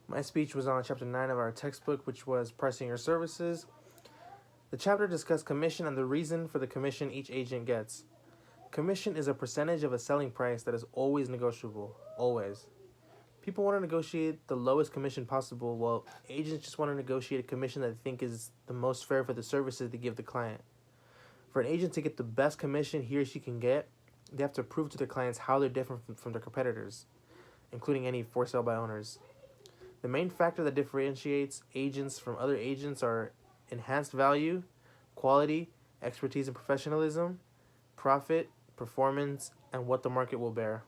My speech was on chapter 9 of our textbook, which was pricing your services. The chapter discussed commission and the reason for the commission each agent gets. Commission is a percentage of a selling price that is always negotiable. Always. People want to negotiate the lowest commission possible, while agents just want to negotiate a commission that they think is the most fair for the services they give the client. For an agent to get the best commission he or she can get, they have to prove to their clients how they're different from their competitors, including any for sale by owners. The main factor that differentiates agents from other agents are enhanced value, quality, expertise and professionalism, profit, performance, and what the market will bear.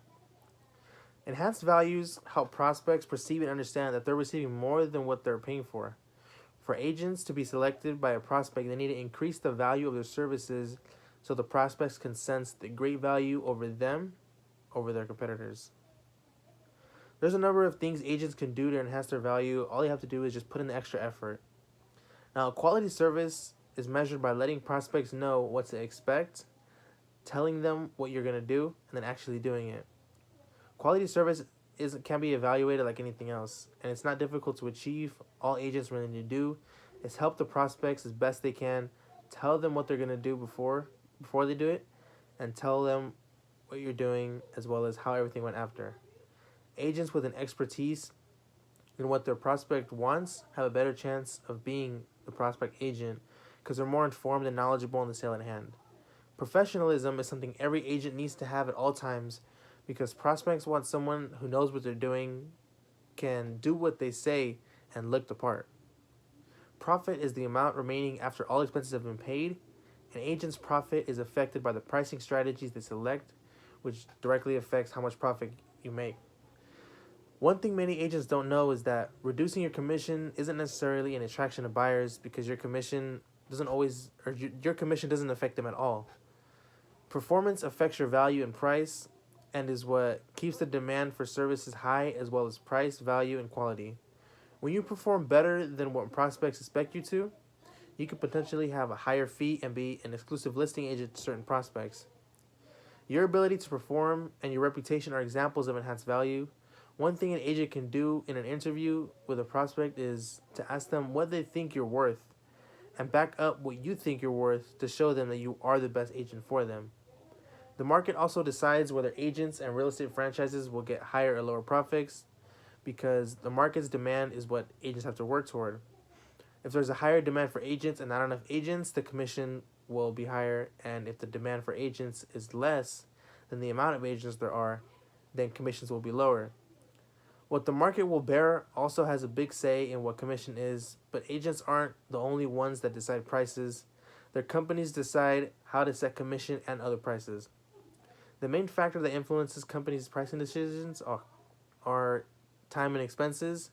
Enhanced values help prospects perceive and understand that they're receiving more than what they're paying for. For agents to be selected by a prospect, they need to increase the value of their services so the prospects can sense the great value over them over their competitors. There's a number of things agents can do to enhance their value. All you have to do is just put in the extra effort. Now, quality service is measured by letting prospects know what to expect, telling them what you're going to do, and then actually doing it. Quality service can be evaluated like anything else, and it's not difficult to achieve. All agents really need to do is help the prospects as best they can, tell them what they're going to do before they do it, and tell them what you're doing as well as how everything went after. Agents with an expertise in what their prospect wants have a better chance of being the prospect agent because they're more informed and knowledgeable in the sale at hand. Professionalism is something every agent needs to have at all times because prospects want someone who knows what they're doing, can do what they say, and look the part. Profit is the amount remaining after all expenses have been paid. An agent's profit is affected by the pricing strategies they select, which directly affects how much profit you make. One thing many agents don't know is that reducing your commission isn't necessarily an attraction of buyers because your commission doesn't affect them at all. Performance affects your value and price and is what keeps the demand for services high as well as price, value, and quality. When you perform better than what prospects expect you to, you could potentially have a higher fee and be an exclusive listing agent to certain prospects. Your ability to perform and your reputation are examples of enhanced value. One thing an agent can do in an interview with a prospect is to ask them what they think you're worth and back up what you think you're worth to show them that you are the best agent for them. The market also decides whether agents and real estate franchises will get higher or lower profits because the market's demand is what agents have to work toward. If there's a higher demand for agents and not enough agents, the commission will be higher, and if the demand for agents is less than the amount of agents there are, then commissions will be lower. What the market will bear also has a big say in what commission is, but agents aren't the only ones that decide prices. Their companies decide how to set commission and other prices. The main factor that influences companies' pricing decisions are time and expenses,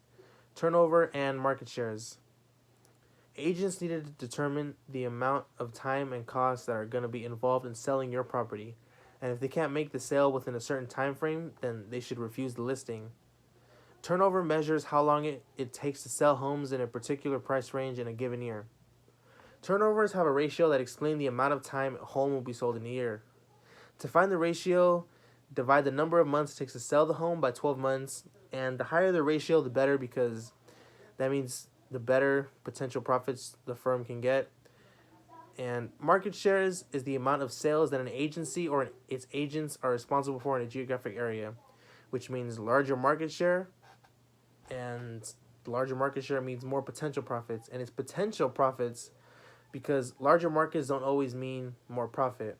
turnover, and market shares. Agents need to determine the amount of time and costs that are going to be involved in selling your property, and if they can't make the sale within a certain time frame, then they should refuse the listing. Turnover measures how long it takes to sell homes in a particular price range in a given year. Turnovers have a ratio that explains the amount of time a home will be sold in a year. To find the ratio, divide the number of months it takes to sell the home by 12 months, and the higher the ratio, the better, because that means the better potential profits the firm can get. And market shares is the amount of sales that an agency or its agents are responsible for in a geographic area, which means larger market share, and larger market share means more potential profits, and it's potential profits because larger markets don't always mean more profit.